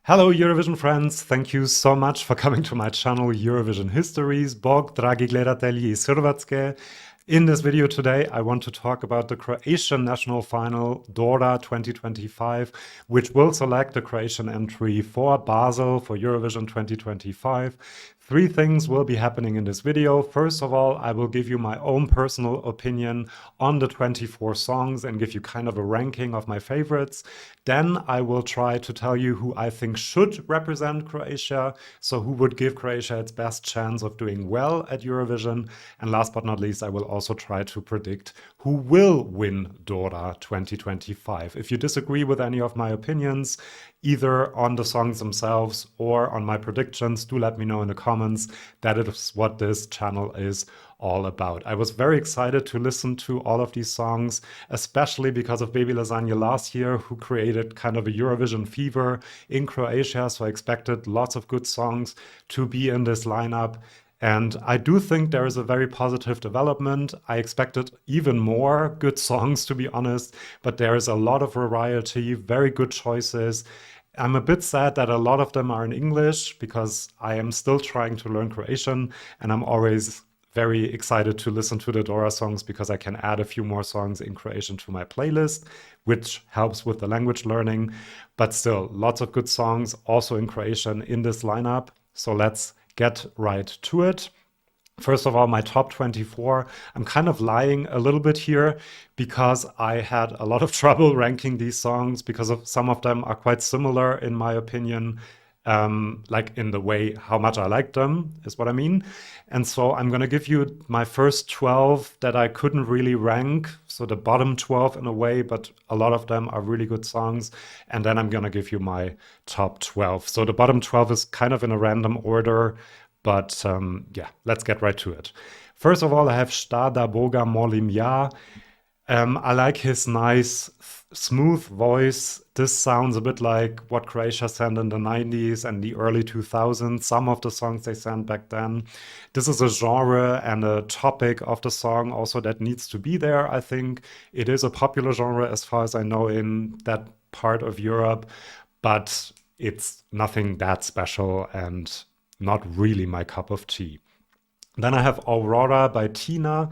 Hello Eurovision friends, thank you so much for coming to my channel Eurovision Histories. Bog, dragi gledatelji iz Hrvatske. In this video today, I want to talk about the Croatian national final, Dora 2025, which will select the Croatian entry for Basel for Eurovision 2025. Three things will be happening in this video. First of all, I will give you my own personal opinion on the 24 songs and give you kind of a ranking of my favorites. Then I will try to tell you who I think should represent Croatia, so who would give Croatia its best chance of doing well at Eurovision. And last but not least, I will also try to predict who will win Dora 2025. If you disagree with any of my opinions, either on the songs themselves or on my predictions, do let me know in the comments. That is what this channel is all about. I was very excited to listen to all of these songs, especially because of Baby Lasagna last year, who created kind of a Eurovision fever in Croatia. So I expected lots of good songs to be in this lineup. And I do think there is a very positive development. I expected even more good songs, to be honest, but there is a lot of variety, very good choices. I'm a bit sad that a lot of them are in English because I am still trying to learn Croatian, and I'm always very excited to listen to the Dora songs because I can add a few more songs in Croatian to my playlist, which helps with the language learning. But still, lots of good songs also in Croatian in this lineup. So let's get right to it. First of all, my top 24. I'm kind of lying a little bit here because I had a lot of trouble ranking these songs because some of them are quite similar in my opinion, like in the way how much I like them is what I mean. And so I'm going to give you my first 12 that I couldn't really rank. So the bottom 12 in a way, but a lot of them are really good songs. And then I'm going to give you my top 12. So the bottom 12 is kind of in a random order. But yeah, let's get right to it. First of all, I have Šta da Boga molim ja. I like his nice, smooth voice. This sounds a bit like what Croatia sang in the 90s and the early 2000s, some of the songs they sang back then. This is a genre and a topic of the song also that needs to be there, I think. It is a popular genre as far as I know in that part of Europe, but it's nothing that special and not really my cup of tea. Then I have Aurora by Tina.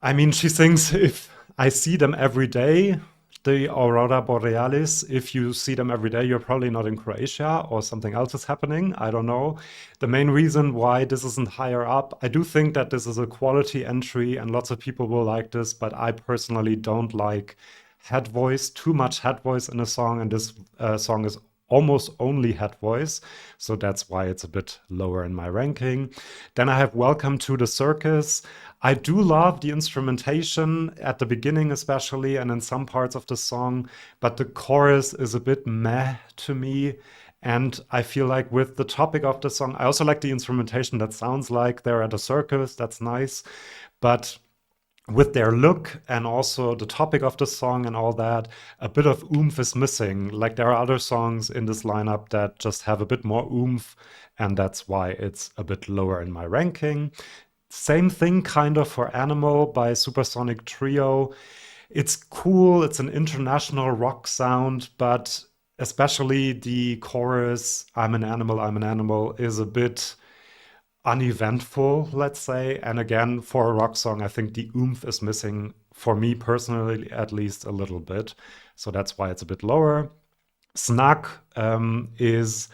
I mean, she sings If I See Them Every Day, the Aurora Borealis. If you see them every day, you're probably not in Croatia or something else is happening. I don't know. The main reason why this isn't higher up, I do think that this is a quality entry and lots of people will like this, but I personally don't like head voice, too much head voice in a song, and this song is almost only head voice, so that's why it's a bit lower in my ranking. Then I have Welcome to the Circus. I do love the instrumentation at the beginning especially and in some parts of the song, but the chorus is a bit meh to me. And I feel like with the topic of the song, I also like the instrumentation that sounds like they're at a circus, that's nice, but with their look and also the topic of the song and all that, a bit of oomph is missing. Like there are other songs in this lineup that just have a bit more oomph, and that's why it's a bit lower in my ranking. Same thing kind of for Animal by Supersonic Trio. It's cool, it's an international rock sound, but especially the chorus, I'm an animal, is a bit uneventful, let's say. And again, for a rock song, I think the oomph is missing, for me personally, at least a little bit. So that's why it's a bit lower. Snack is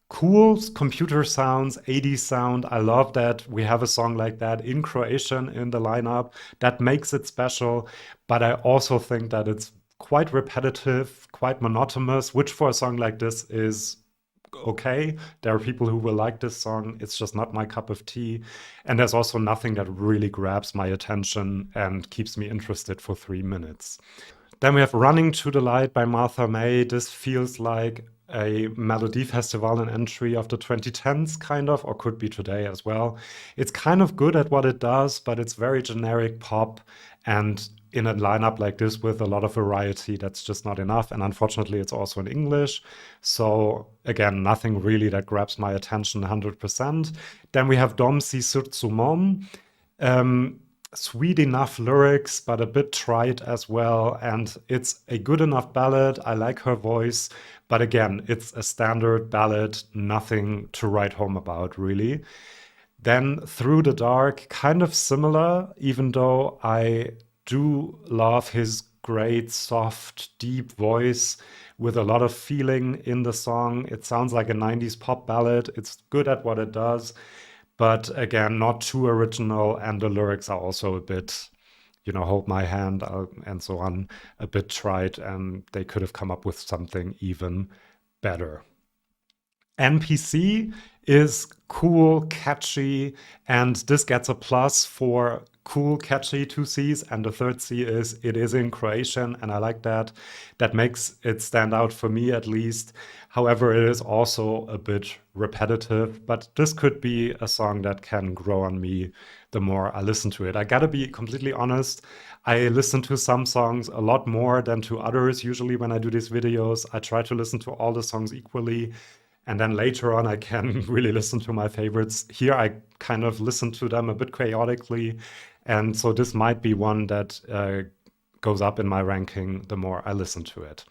cool, computer sounds, 80s sound. I love that we have a song like that in Croatian in the lineup. That makes it special. But I also think that it's quite repetitive, quite monotonous, which for a song like this is okay. There are people who will like this song. It's just not my cup of tea. And there's also nothing that really grabs my attention and keeps me interested for 3 minutes. Then we have Running to the Light by Martha May. This feels like a Melody Festival entry of the 2010s, kind of, or could be today as well. It's kind of good at what it does, but it's very generic pop. And in a lineup like this with a lot of variety, that's just not enough. And unfortunately, it's also in English. So again, nothing really that grabs my attention 100%. Then we have Dom si srcu mom. sweet enough lyrics, but a bit trite as well. And it's a good enough ballad. I like her voice. But again, it's a standard ballad, nothing to write home about, really. Then Through the Dark, kind of similar, even though I do love his great, soft, deep voice with a lot of feeling in the song. It sounds like a 90s pop ballad. It's good at what it does, but again, not too original. And the lyrics are also a bit, hold my hand and so on, a bit trite, and they could have come up with something even better. NPC is cool, catchy, and this gets a plus for cool, catchy, two C's. And the third C is it is in Croatian, and I like that. That makes it stand out for me at least. However, it is also a bit repetitive, but this could be a song that can grow on me the more I listen to it. I gotta be completely honest. I listen to some songs a lot more than to others. Usually when I do these videos, I try to listen to all the songs equally. And then later on, I can really listen to my favorites. Here, I kind of listen to them a bit chaotically. And so this might be one that goes up in my ranking the more I listen to it.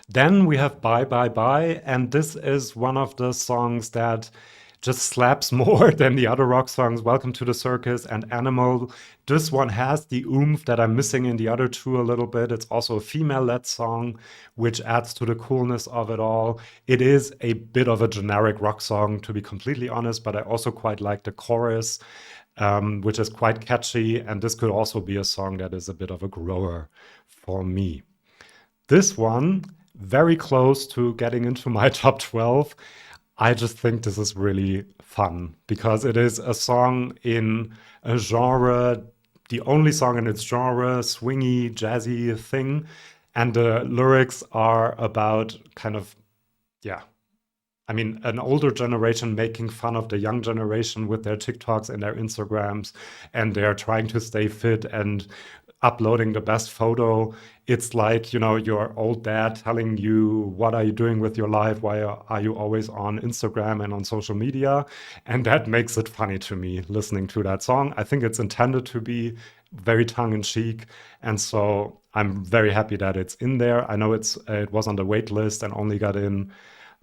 Then we have Bye Bye Bye, and this is one of the songs that just slaps more than the other rock songs, Welcome to the Circus and Animal. This one has the oomph that I'm missing in the other two a little bit. It's also a female-led song, which adds to the coolness of it all. It is a bit of a generic rock song, to be completely honest, but I also quite like the chorus, which is quite catchy, and this could also be a song that is a bit of a grower for me. This one, very close to getting into my top 12. I just think this is really fun because it is a song in a genre, the only song in its genre, swingy, jazzy thing. And the lyrics are about kind of, yeah, I mean, an older generation making fun of the young generation with their TikToks and their Instagrams, and they're trying to stay fit and uploading the best photo. It's like, your old dad telling you, what are you doing with your life? Why are you always on Instagram and on social media? And that makes it funny to me listening to that song. I think it's intended to be very tongue-in-cheek. And so I'm very happy that it's in there. I know it was on the wait list and only got in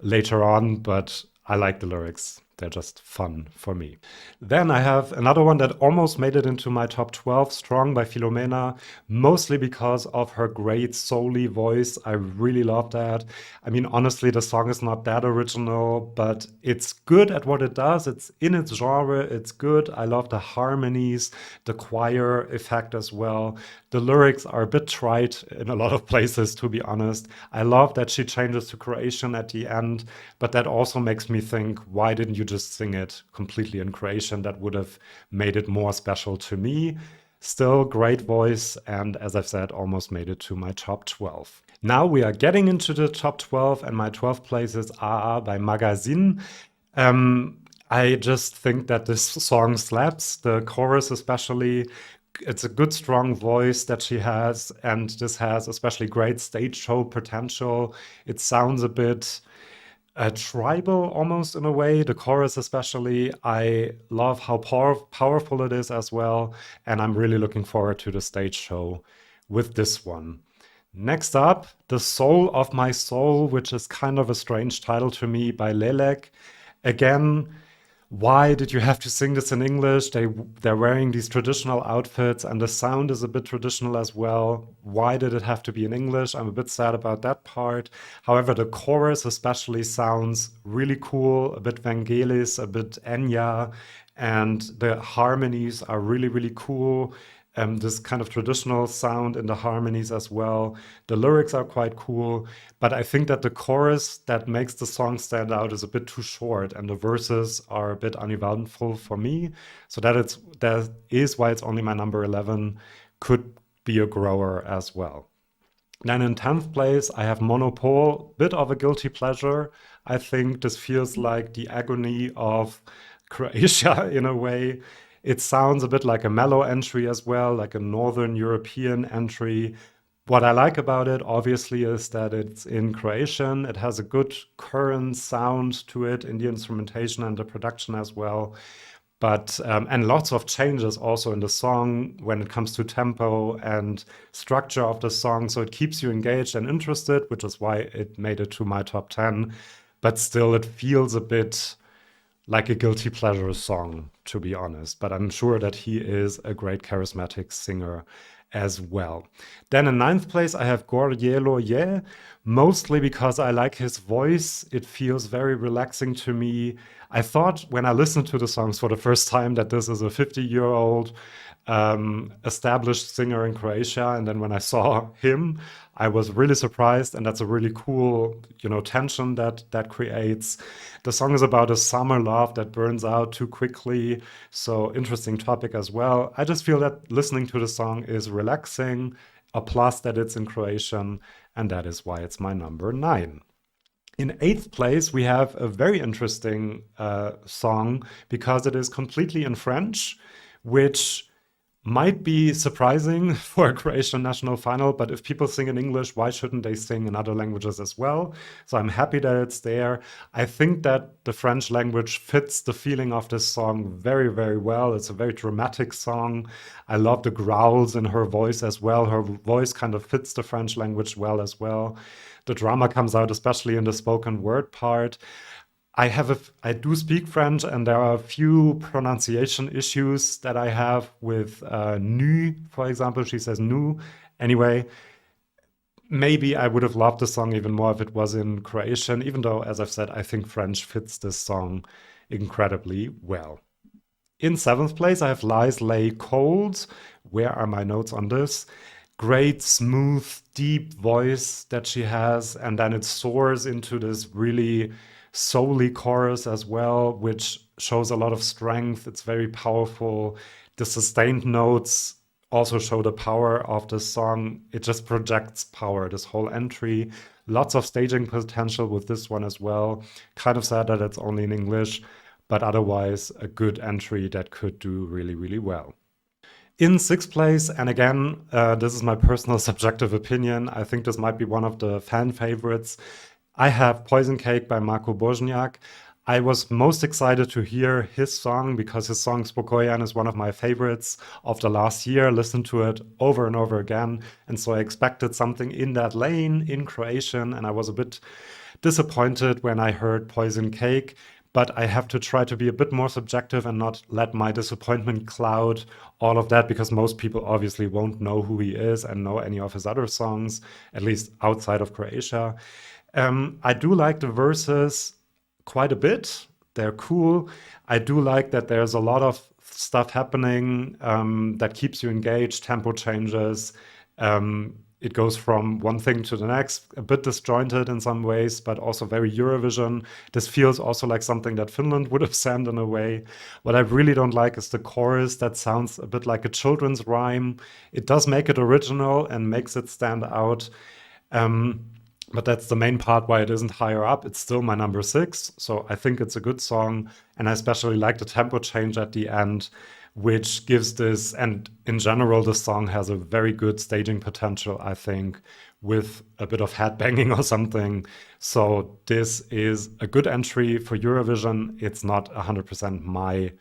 later on, but I like the lyrics. They're just fun for me. Then I have another one that almost made it into my top 12, Strong by Filomena, mostly because of her great soul-y voice. I really love that. I mean, honestly, the song is not that original, but it's good at what it does. It's in its genre. It's good. I love the harmonies, the choir effect as well. The lyrics are a bit trite in a lot of places, to be honest. I love that she changes to Croatian at the end, but that also makes me think, why didn't you just sing it completely in Croatian? That would have made it more special to me. Still great voice, and as I've said, almost made it to my top 12. Now we are getting into the top 12, and my 12th place is AA by Magazine. I just think that this song slaps, the chorus especially. It's a good, strong voice that she has, and this has especially great stage show potential. It sounds a bit tribal almost in a way, the chorus especially. I love how powerful it is as well, and I'm really looking forward to the stage show with this one. Next up, The Soul of My Soul, which is kind of a strange title to me, by Lelek. Again, why did you have to sing this in English? They're wearing these traditional outfits, and the sound is a bit traditional as well. Why did it have to be in English? I'm a bit sad about that part. However, the chorus especially sounds really cool, a bit Vangelis, a bit Enya, and the harmonies are really, really cool. This kind of traditional sound in the harmonies as well. The lyrics are quite cool, but I think that the chorus that makes the song stand out is a bit too short, and the verses are a bit uneventful for me. So that is why it's only my number 11. Could be a grower as well. Then in 10th place, I have Monopole, bit of a guilty pleasure. I think this feels like the agony of Croatia in a way. It sounds a bit like a mellow entry as well, like a Northern European entry. What I like about it, obviously, is that it's in Croatian. It has a good current sound to it in the instrumentation and the production as well. But and lots of changes also in the song when it comes to tempo and structure of the song. So it keeps you engaged and interested, which is why it made it to my top 10. But still, it feels a bit like a guilty pleasure song, to be honest. But I'm sure that he is a great charismatic singer as well. Then in ninth place, I have Gorjelo Ye, mostly because I like his voice. It feels very relaxing to me. I thought when I listened to the songs for the first time that this is a 50-year-old established singer in Croatia. And then when I saw him, I was really surprised. And that's a really cool, tension that creates. The song is about a summer love that burns out too quickly. So interesting topic as well. I just feel that listening to the song is relaxing, a plus that it's in Croatian, and that is why it's my number 9. In eighth place, we have a very interesting song because it is completely in French, which might be surprising for a Croatian national final, but if people sing in English, why shouldn't they sing in other languages as well? So I'm happy that it's there. I think that the French language fits the feeling of this song very, very well. It's a very dramatic song. I love the growls in her voice as well. Her voice kind of fits the French language well as well. The drama comes out, especially in the spoken word part. I do speak French, and there are a few pronunciation issues that I have with nu, for example. She says nu. Anyway, maybe I would have loved the song even more if it was in Croatian, even though, as I've said, I think French fits this song incredibly well. In seventh place, I have Lies Lay Cold. Where are my notes on this? Great, smooth, deep voice that she has, and then it soars into this really soul-y chorus as well, which shows a lot of strength. It's very powerful. The sustained notes also show the power of the song. It just projects power, this whole entry. Lots of staging potential with this one as well. Kind of sad that it's only in English, but otherwise a good entry that could do really, really well. In sixth place, and again, this is my personal subjective opinion, I think this might be one of the fan favorites. I have Poison Cake by Marko Božňák. I was most excited to hear his song because his song Spokoyan is one of my favorites of the last year. Listened to it over and over again. And so I expected something in that lane in Croatian. And I was a bit disappointed when I heard Poison Cake. But I have to try to be a bit more subjective and not let my disappointment cloud all of that, because most people obviously won't know who he is and know any of his other songs, at least outside of Croatia. I do like the verses quite a bit. They're cool. I do like that there's a lot of stuff happening that keeps you engaged, tempo changes. It goes from one thing to the next, a bit disjointed in some ways, but also very Eurovision. This feels also like something that Finland would have sang in a way. What I really don't like is the chorus that sounds a bit like a children's rhyme. It does make it original and makes it stand out. But that's the main part why it isn't higher up. It's still my number 6, so I think it's a good song. And I especially like the tempo change at the end, which gives this, and in general, the song has a very good staging potential, I think, with a bit of headbanging or something. So this is a good entry for Eurovision. It's not 100% my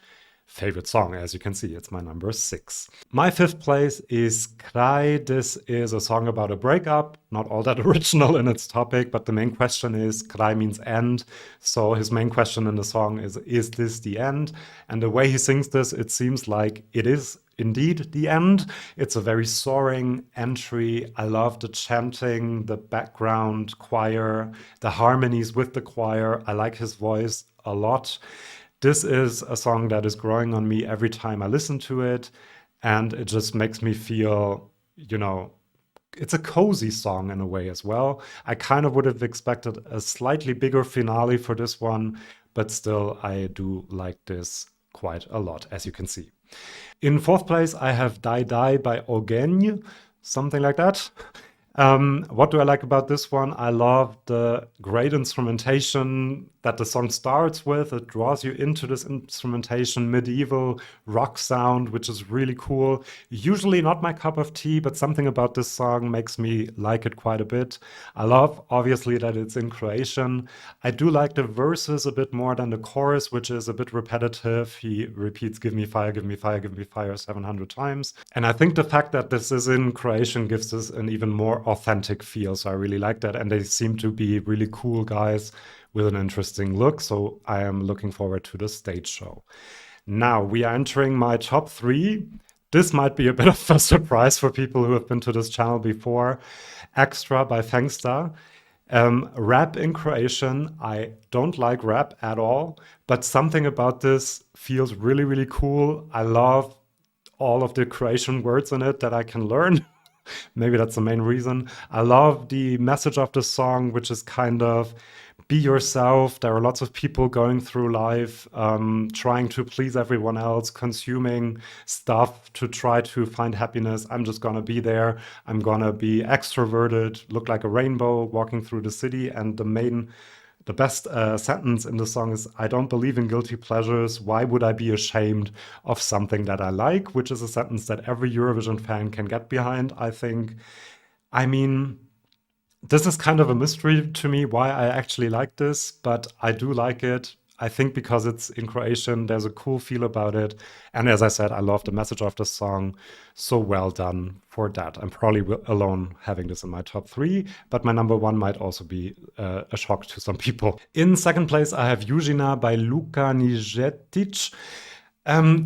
favorite song, as you can see. It's my number 6. My 5th place is Kraj. This is a song about a breakup, not all that original in its topic, but the main question is, Kraj means end. So his main question in the song is this the end? And the way he sings this, it seems like it is indeed the end. It's a very soaring entry. I love the chanting, the background choir, the harmonies with the choir. I like his voice a lot. This is a song that is growing on me every time I listen to it, and it just makes me feel, it's a cozy song in a way as well. I kind of would have expected a slightly bigger finale for this one, but still, I do like this quite a lot, as you can see. In 4th place, I have Die Die by Ogenj, something like that. What do I like about this one? I love the great instrumentation that the song starts with. It draws you into this instrumentation, medieval rock sound, which is really cool. Usually not my cup of tea, but something about this song makes me like it quite a bit. I love, obviously, that it's in Croatian. I do like the verses a bit more than the chorus, which is a bit repetitive. He repeats, give me fire, give me fire, give me fire 700 times. And I think the fact that this is in Croatian gives this an even more authentic feel. So I really like that. And they seem to be really cool guys with an interesting look. So I am looking forward to the stage show. Now we are entering my top three. This might be a bit of a surprise for people who have been to this channel before. Extra by Fengsta. Rap in Croatian, I don't like rap at all, but something about this feels really, really cool. I love all of the Croatian words in it that I can learn. Maybe that's the main reason. I love the message of the song, which is kind of be yourself. There are lots of people going through life, trying to please everyone else, consuming stuff to try to find happiness. I'm just gonna be there. I'm gonna be extroverted, look like a rainbow walking through the city. And the best sentence in the song is, I don't believe in guilty pleasures. Why would I be ashamed of something that I like? Which is a sentence that every Eurovision fan can get behind, I think. I mean, this is kind of a mystery to me why I actually like this, but I do like it. I think because it's in Croatian, there's a cool feel about it. And as I said, I love the message of the song. So well done for that. I'm probably alone having this in my top three, but my number one might also be a shock to some people. In second place, I have Južina by Luka Nižetić.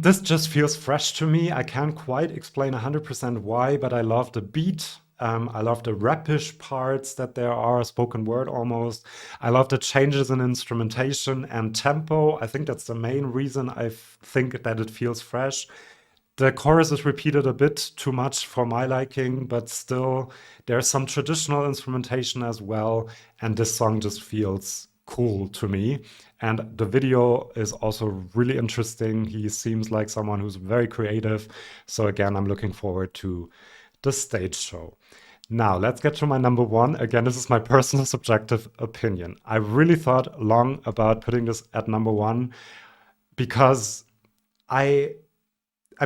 This just feels fresh to me. I can't quite explain 100% why, but I love the beat. I love the rapish parts that there are, spoken word almost. I love the changes in instrumentation and tempo. I think that's the main reason I think that it feels fresh. The chorus is repeated a bit too much for my liking, but still, there's some traditional instrumentation as well, and this song just feels cool to me. And the video is also really interesting. He seems like someone who's very creative. So again, I'm looking forward to the stage show. Now, let's get to my number one. Again, this is my personal subjective opinion. I really thought long about putting this at number one because I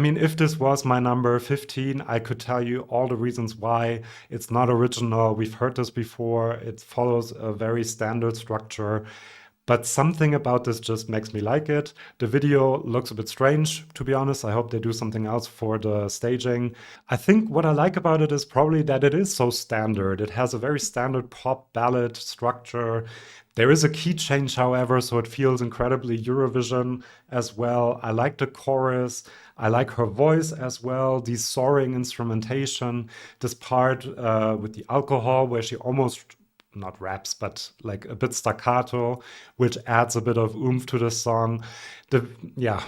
mean, if this was my number 15, I could tell you all the reasons why. It's not original. We've heard this before. It follows a very standard structure. But something about this just makes me like it. The video looks a bit strange, to be honest. I hope they do something else for the staging. I think what I like about it is probably that it is so standard. It has a very standard pop ballad structure. There is a key change, however, so it feels incredibly Eurovision as well. I like the chorus. I like her voice as well, the soaring instrumentation, this part with the alcohol where she almost not raps, but like a bit staccato, which adds a bit of oomph to the song. Yeah,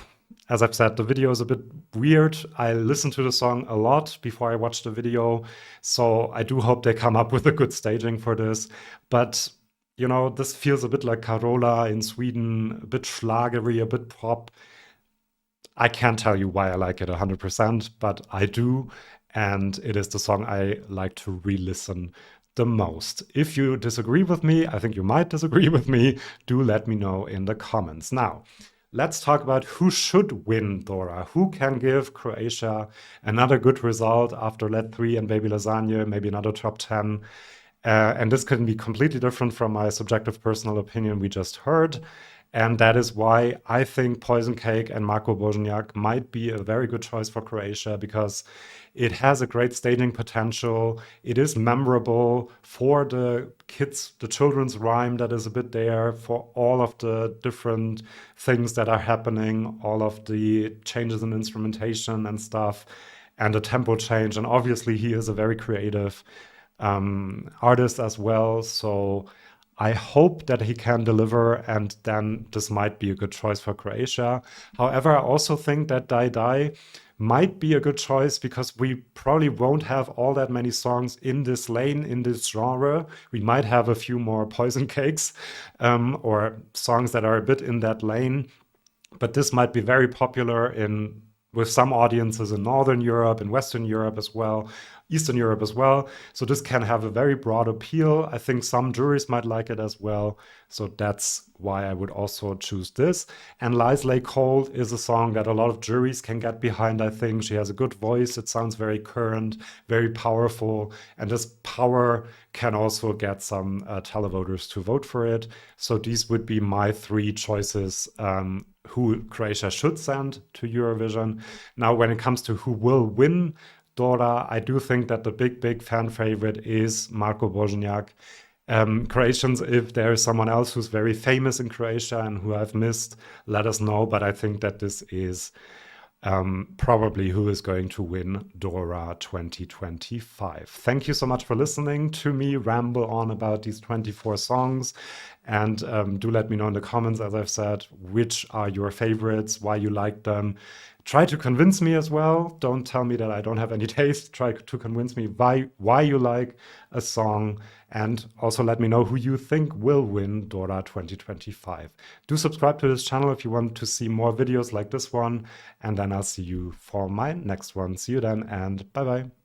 as I've said, the video is a bit weird. I listened to the song a lot before I watched the video, so I do hope they come up with a good staging for this. But you know, this feels a bit like Carola in Sweden, a bit schlagery, a bit pop. I can't tell you why I like it 100%, but I do, and it is the song I like to re-listen the most. If you disagree with me, I think you might disagree with me, do let me know in the comments. Now, let's talk about who should win Dora. Who can give Croatia another good result after Let 3 and Baby Lasagna, maybe another top 10? And this can be completely different from my subjective personal opinion we just heard. And that is why I think Poison Cake and Marko Božnjak might be a very good choice for Croatia, because it has a great staging potential. It is memorable for the kids, the children's rhyme that is a bit there, for all of the different things that are happening, all of the changes in instrumentation and stuff, and the tempo change. And obviously, he is a very creative artist as well. So I hope that he can deliver, and then this might be a good choice for Croatia. However, I also think that Dai Dai might be a good choice because we probably won't have all that many songs in this lane, in this genre. We might have a few more Poison Cakes or songs that are a bit in that lane, but this might be very popular with some audiences in Northern Europe and Western Europe as well. Eastern Europe as well. So this can have a very broad appeal. I think some juries might like it as well. So that's why I would also choose this. And Lies Lay Cold is a song that a lot of juries can get behind, I think. She has a good voice. It sounds very current, very powerful. And this power can also get some televoters to vote for it. So these would be my three choices who Croatia should send to Eurovision. Now, when it comes to who will win Dora, I do think that the big fan favorite is Marko Božňák. Croatians, if there is someone else who's very famous in Croatia and who I've missed, let us know. But I think that this is probably who is going to win Dora 2025. Thank you so much for listening to me ramble on about these 24 songs. And do let me know in the comments, as I've said, which are your favorites, why you like them. Try to convince me as well. Don't tell me that I don't have any taste. Try to convince me why you like a song. And also let me know who you think will win Dora 2025. Do subscribe to this channel if you want to see more videos like this one. And then I'll see you for my next one. See you then, and bye-bye.